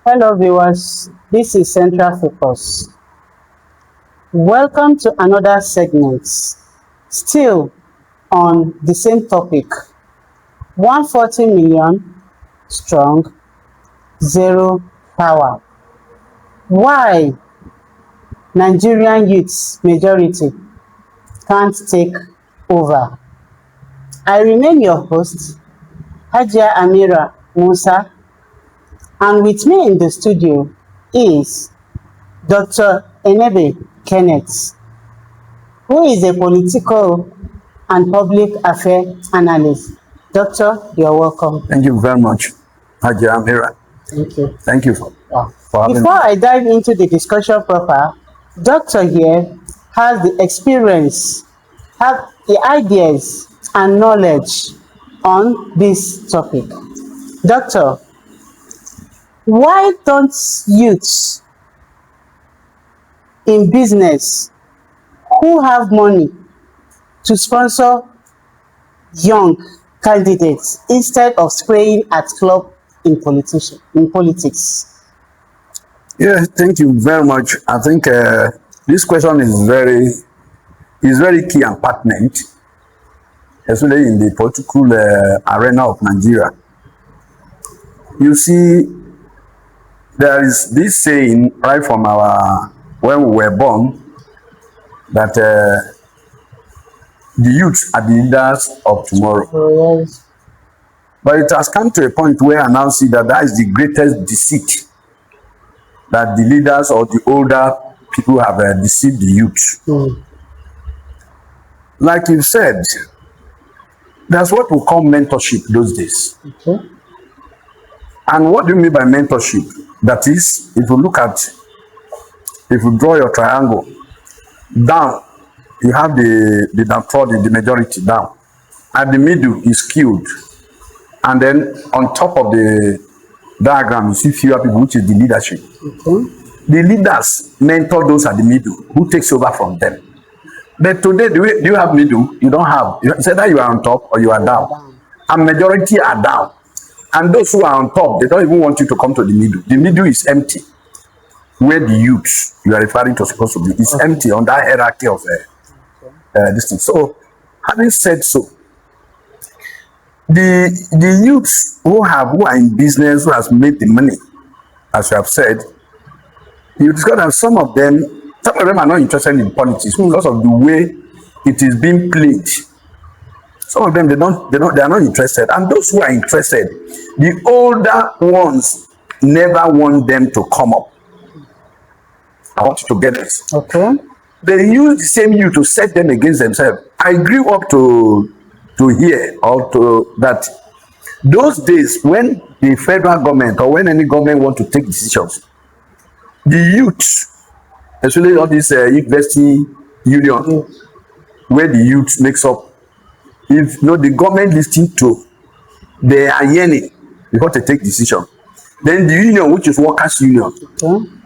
Hello viewers, this is Central Focus. Welcome to another segment, still on the same topic. 140 million strong, zero power. Why Nigerian youths majority can't take over. I remain your host, Hajia Amira Musa, and with me in the studio is Dr. Enebe Kenneth, who is a political and public affairs analyst. Doctor, you're welcome. Thank you very much, Haji Amira. Thank you. Thank you for having me. Before I dive into the discussion proper, Doctor here has the experience, have the ideas and knowledge on this topic. Doctor, why don't youths in business who have money to sponsor young candidates instead of spraying at club in politics? Yeah, thank you very much. I think this question is very key and pertinent, especially in the political arena of Nigeria. You see, there is this saying right from when we were born that the youth are the leaders of tomorrow. Oh, yes. But it has come to a point where I now see that is the greatest deceit, that the leaders or the older people have deceived the youth. Like you said, that's what we call mentorship those days. Okay. And what do you mean by mentorship? That is, if you draw your triangle down, you have the downtrodden, the majority down. At the middle is skewed. And then on top of the diagram, you see fewer people, which is the leadership. Okay. The leaders mentor those at the middle, who takes over from them. But today, do you have middle? You don't have. It's either you are on top or you are down. And majority are down. And those who are on top, they don't even want you to come to the middle. The middle is empty. Where the youth you are referring to supposed to be is empty on that hierarchy of this thing. So, having said so, the youths who are in business, who has made the money, as you have said, you discover that some of them are not interested in politics because of the way it is being played. Some of them they are not interested, and those who are interested, the older ones never want them to come up. I want you to get this. Okay. They use the same youth to set them against themselves. I grew up to hear or to that those days when the federal government or when any government want to take decisions, the youth, especially all this university union, where the youth makes up, if the government listen to, they are yearning before they take decision. Then the union, which is workers' union,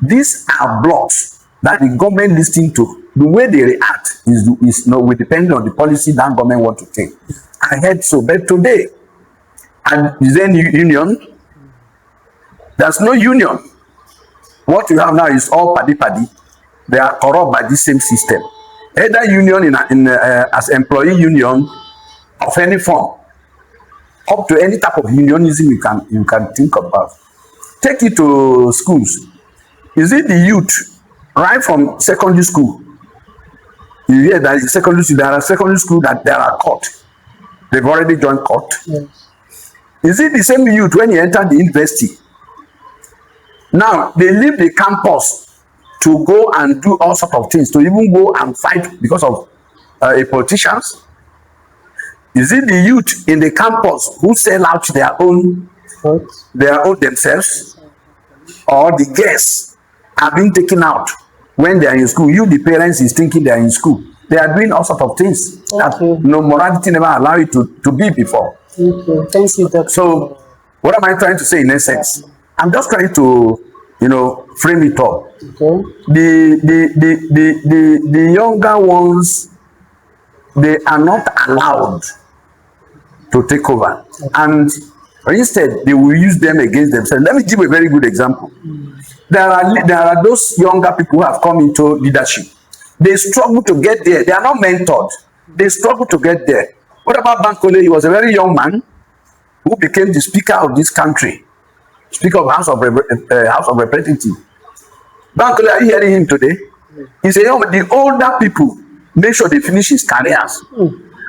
these are blocks that the government listening to. The way they react is will depend on the policy that government want to take. I heard so, but today, and is there any union? There's no union. What you have now is all paddy. They are corrupt by the same system. Either union as employee union of any form, up to any type of unionism you can think about. Take it to schools. Is it the youth right from secondary school? You hear that in secondary school, there are secondary schools that there are court. They've already joined court. Yes. Is it the same youth when you enter the university? Now, they leave the campus to go and do all sorts of things, to even go and fight because of a politicians. Is it the youth in the campus who sell out their own themselves, or the guests are being taken out when they are in school? You, the parents, is thinking they are in school. They are doing all sorts of things that no morality never allowed you to be before. Okay. Thank you, Doctor. So, what am I trying to say in essence? I'm just trying to, frame it up. Okay. The younger ones, they are not allowed to take over. And Instead, they will use them against themselves. Let me give a very good example. There are those younger people who have come into leadership. They struggle to get there. They are not mentored. They struggle to get there. What about Bankole? He was a very young man who became the speaker of this country, speaker of House of Representatives. Bankole, are you hearing him today? He said, oh, the older people make sure they finish his careers.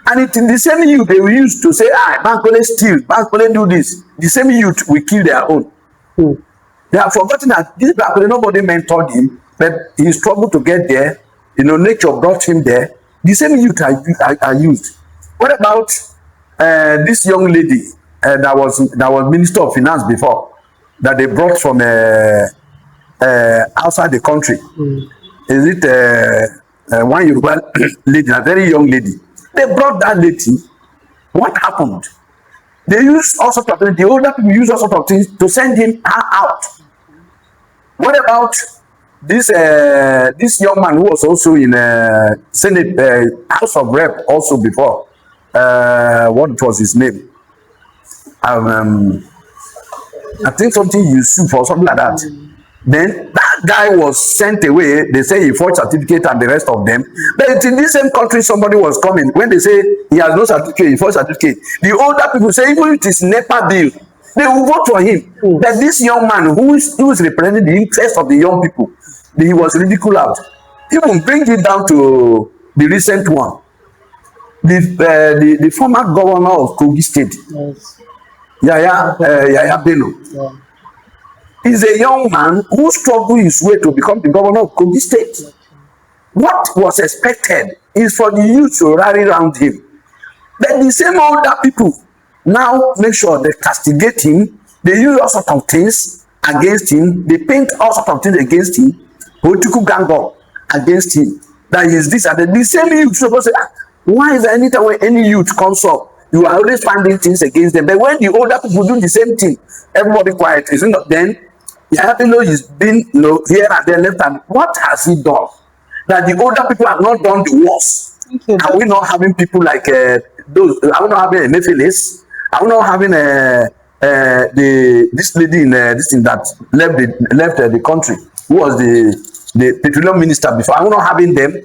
And it in the same youth they will use to say, Bankole steal, Bankole do this. The same youth will kill their own. They have forgotten that this Bankole, nobody mentored him, but he struggled to get there. Nature brought him there. The same youth are used. What about this young lady that was Minister of Finance before, that they brought from outside the country? Is it one Yoruba lady, a very young lady? They brought that lady. What happened? They used all sorts of things. The older people use all sorts of things to send him out. What about this young man who was also in Senate, House of Rep also before? What was his name? I think something Yusuf or something like that. Then that guy was sent away. They say he forged certificate and the rest of them. But in this same country, somebody was coming. When they say he has no certificate, he forged certificate. The older people say even if it is NEPA bill, they will vote for him. But this young man who is representing the interest of the young people, he was ridiculed out. Even bring it down to the recent one. The former governor of Kogi State, yes. Yaya Bello. Yeah. He's a young man who struggled his way to become the governor of Kogi State. What was expected is for the youth to rally around him. But the same older people now make sure they castigate him. They use all sorts of things against him. They paint all sorts of things against him. Political gang up against him. That is this and that. The same youth supposed to say, why is there anytime when any youth comes up, you are always finding things against them? But when the older people do the same thing, everybody quiet. Isn't it? Then he's been here and there, left and what has he done that the older people have not done the worst? Are we not having people like those? Are we not having a Nephilis? Are we not having this lady in this thing that left the country, who was the petroleum minister before? Are we not having them?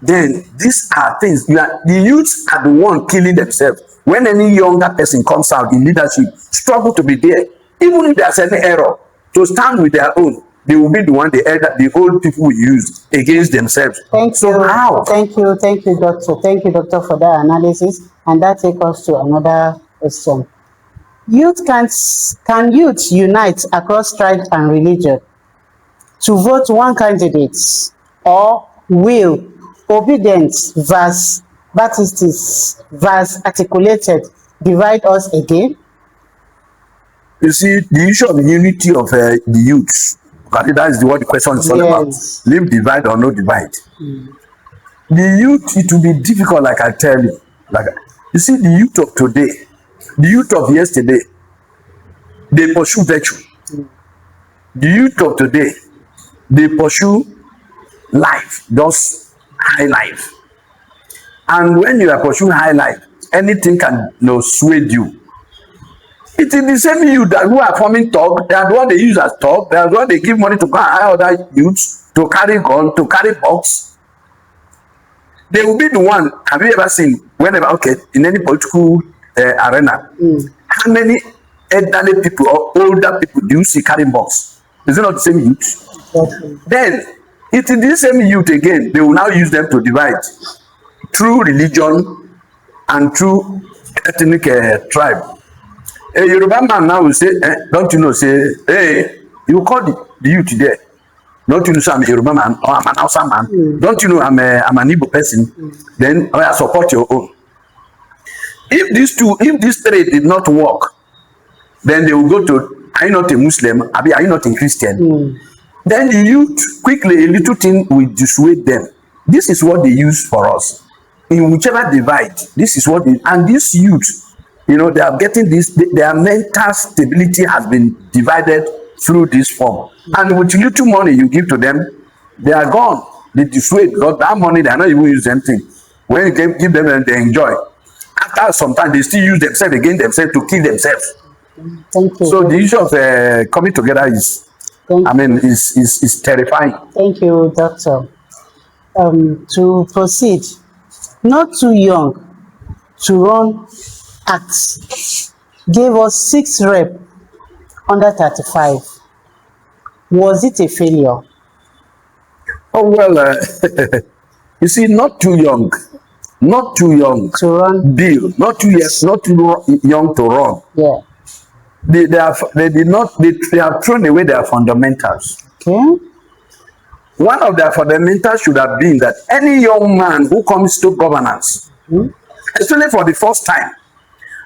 Then these are things. The youths are the one killing themselves. When any younger person comes out in leadership, struggle to be there, even if there's any error, to stand with their own, they will be the one the old people will use against themselves. Thank you. How? Thank you, Doctor. Thank you, Doctor, for that analysis. And that takes us to another question. Can youth unite across tribe and religion to vote one candidate, or will obedience versus Baptists versus articulated divide us again? You see, the issue of the unity of the youth, that is what the question is all about. Live divide or no divide. The youth, it will be difficult, like I tell you. You see, the youth of today, the youth of yesterday, they pursue virtue. The youth of today, they pursue life, just high life. And when you are pursuing high life, anything can sway you. It is the same youth that who are forming talk. They are the one they use as talk. They are the one they give money to go and hire other youths to carry gun, to carry box. They will be the one. Have you ever seen, whenever, in any political arena, how many elderly people or older people do you see carrying box? Is it not the same youth? Then, it is the same youth again. They will now use them to divide through religion and through ethnic tribe. A Yoruba man now will say, don't you know, say, hey, you call the youth there. Don't you know, say I'm a Yoruba man or I'm an Hausa man? Don't you know I'm an Igbo person? Then I support your own. If this three did not work, then they will go to, are you not a Muslim? Are you not a Christian? Then the youth, quickly, a little thing will dissuade them. This is what they use for us. In whichever divide, this is what and this youth, they are getting this, their mental stability has been divided through this form. And with little money you give to them, they are gone. They dissuade, because that money, they are not even using anything. When you give them, they enjoy. After some time, they still use themselves against themselves to kill themselves. Thank you. So the issue of coming together is, Thank, I mean, is terrifying. thank you, Doctor. To proceed, not too young to run acts, gave us 6 rep under 35. Was it a failure Oh well, you see, not too young, to run? Bill, not too young to run. Yeah. They have thrown away their fundamentals. Okay. One of their fundamentals should have been that any young man who comes to governance, especially for the first time,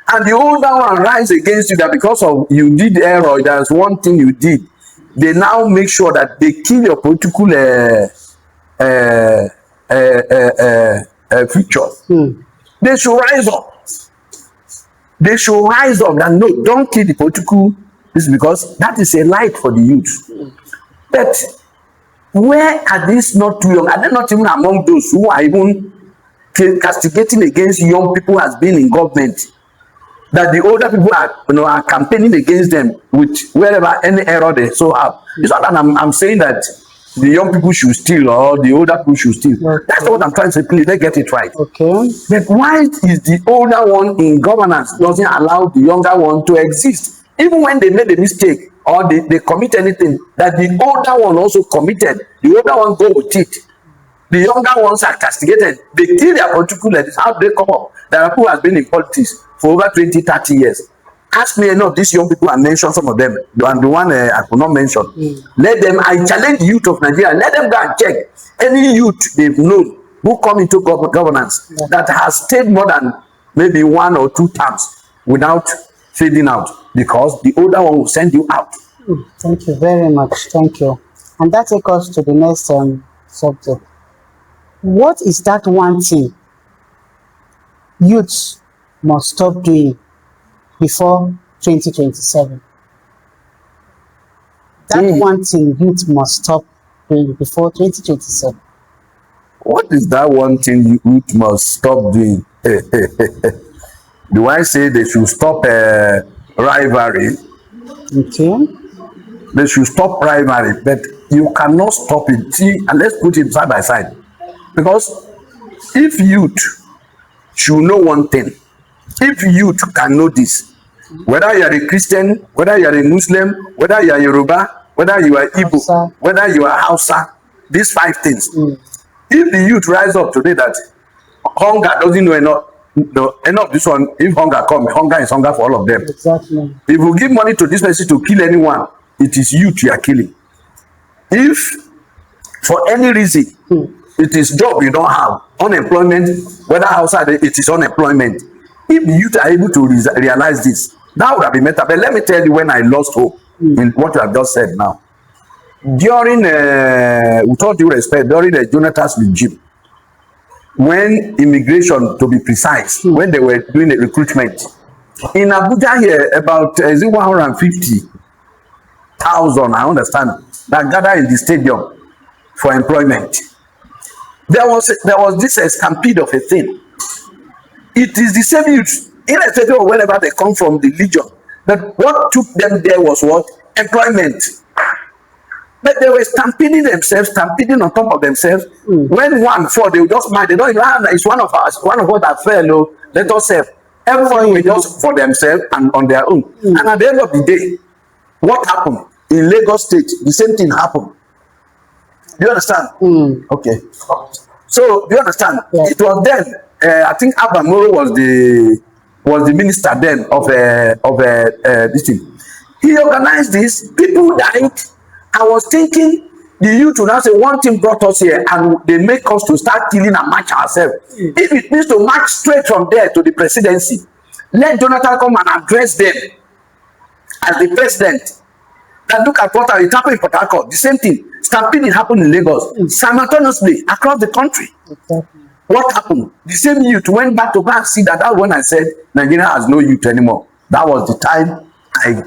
and the older one rise against you that because of you did error, there's one thing you did, they now make sure that they kill your political future. They should rise up. They should rise up and no, don't kill the political. This is because that is a light for the youth. But where are these not too young? Are they not even among those who are even castigating against young people as being in government? That the older people are campaigning against them with wherever any error they so have. It's not that I'm saying that the young people should steal or the older people should steal. Okay. That's what I'm trying to say. Please, let's get it right. Okay. But why is the older one in governance doesn't allow the younger one to exist? Even when they made a mistake or they commit anything that the older one also committed, the older one go with it. The younger ones are castigated. They kill their political leaders. How they come up? There are people who have been in politics for over 20, 30 years. Ask me any of these young people and mention some of them. And the one I could not mention. Let them, I challenge the youth of Nigeria, let them go and check any youth they've known who come into governance that has stayed more than maybe 1 or 2 terms without fading out, because the older one will send you out. Thank you very much. Thank you. And that takes us to the next subject. What is that one thing youths must stop doing before 2027? That one thing youth must stop doing before 2027. What is that one thing youth must stop doing? Do I say they should stop rivalry? Okay. They should stop rivalry, but you cannot stop it. See, and let's put it side by side. Because if youth should know one thing, if youth can know this, whether you are a Christian, whether you are a Muslim, whether you are Yoruba, whether you are Igbo, Hausa, whether you are Hausa, these 5 things. If the youth rise up today that hunger doesn't know enough this one, if hunger comes, hunger is hunger for all of them. Exactly. If you give money to this person to kill anyone, it is youth you are killing. If for any reason it is job you don't have, unemployment, whether outside it is unemployment. If the youth are able to realize this, that would have been better. But let me tell you when I lost hope in what you have just said now. During, with all due respect, during the Jonathan's regime, when immigration, to be precise, when they were doing the recruitment, in Abuja here, about 150,000, I understand, that gathered in the stadium for employment. There was this stampede of a thing. It is the same youth, irrespective of wherever they come from, the legion. But what took them there was what? Employment. But they were stampeding themselves, stampeding on top of themselves. When one fall, they will just mind. They don't even have, it's one of us, one of us that fell, let us serve. Everyone will just for themselves and on their own. And at the end of the day, what happened? In Lagos State, the same thing happened. Do you understand? Okay. So, do you understand? Yeah. It was then, I think Abba Moro was the minister then of this thing. He organized this, people died. I was thinking the youth will now say one thing brought us here and they make us to start killing and match ourselves. If it means to march straight from there to the presidency, let Jonathan come and address them as the president. And look at what it happened in Port Harcourt. The same thing. Stampeding happened in Lagos simultaneously across the country. Exactly. What happened? The same youth went back to go and see that when I said Nigeria has no youth anymore. That was the time I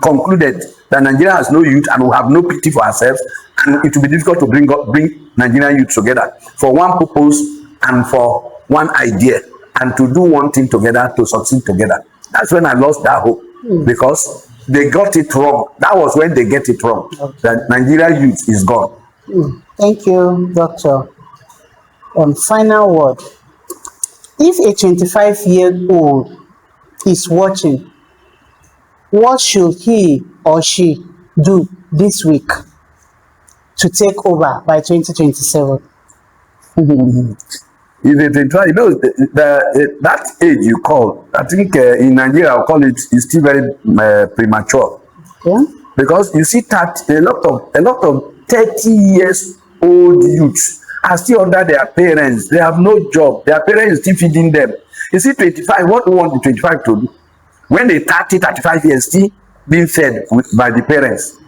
concluded that Nigeria has no youth and we have no pity for ourselves, and it will be difficult to bring Nigerian youth together for one purpose and for one idea and to do one thing together, to succeed together. That's when I lost that hope. because they got it wrong. That was when they get it wrong. Okay. That Nigeria youth is gone. Thank you, Doctor. Final word. If a 25-year-old is watching, what should he or she do this week to take over by 2027? If they try, you know, that age you call, I think in Nigeria, I'll call it, is still very premature. Yeah? Because you see that a lot of 30 years old youths are still under their parents. They have no job. Their parents are still feeding them. You see 25, what do you want the 25 to do? When they 30, 35 years still being fed by the parents.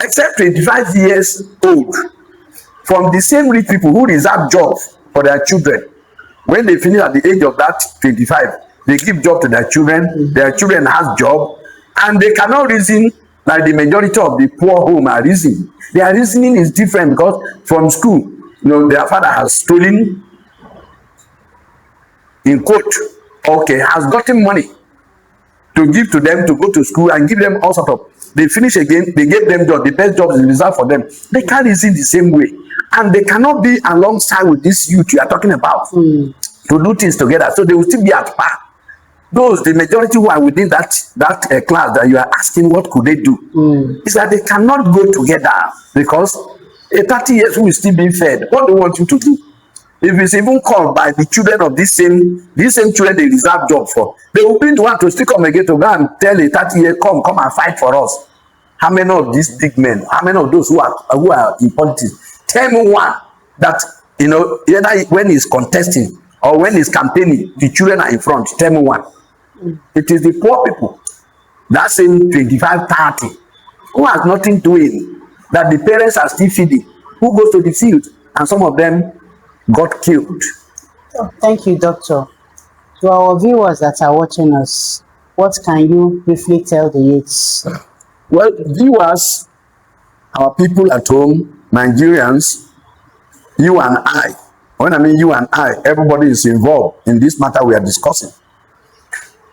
Except 25 years old, from the same rich people who reserve jobs for their children. When they finish at the age of that 25, they give job to their children has job, and they cannot reason like the majority of the poor home are reasoning. Their reasoning is different because from school, you know, their father has stolen, in quote, okay, has gotten money to give to them to go to school and give them all sort of. They finish again, they gave them job, the best job is reserved for them. They can't reason the same way, and they cannot be alongside with this youth you are talking about to do things together. So they will still be at par. Those, the majority who are within that class that you are asking what could they do, is that they cannot go together, because a 30 years who is still being fed, what do you want you to do? If it's even called by the children of these same children they reserve job for, they will be the one to still come again to go and tell a 30-year, come and fight for us. How many of these big men, how many of those who are in politics, tell me one that, you know, either when he's contesting or when he's campaigning, the children are in front. Tell me one. It is the poor people, that same 25, 30, who has nothing doing, that the parents are still feeding, who goes to the field, and some of them got killed. Oh, thank you, Doctor. To our viewers that are watching us, what can you briefly tell the youths? Well, viewers, our people at home, Nigerians, you and I, when I mean you and I, everybody is involved in this matter we are discussing.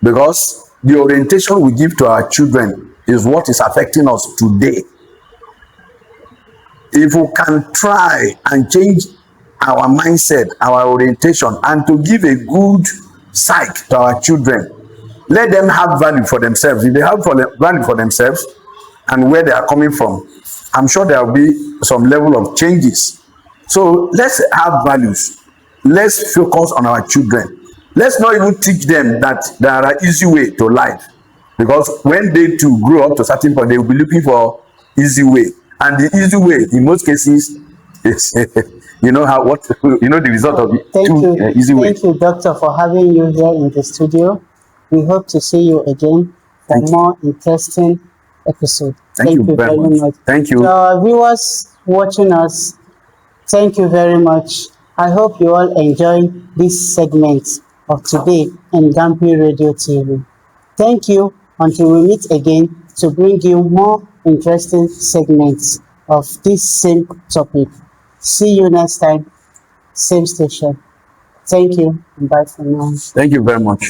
Because the orientation we give to our children is what is affecting us today. If we can try and change our mindset, our orientation, and to give a good sight to our children, let them have value for themselves. If they have value for themselves and where they are coming from, I'm sure there will be some level of changes. So let's have values. Let's focus on our children. Let's not even teach them that there are easy way to life, because when they too grow up to a certain point, they will be looking for easy way, and the easy way in most cases is you know the result of the easy way. Thank you, Doctor, for having you here in the studio. We hope to see you again for more interesting episodes. Thank you very much. Thank you. To our viewers watching us, thank you very much. I hope you all enjoyed this segment of today in Gampi Radio TV. Thank you until we meet again to bring you more interesting segments of this same topic. See you next time, same station. Thank you and bye for now. Thank you very much.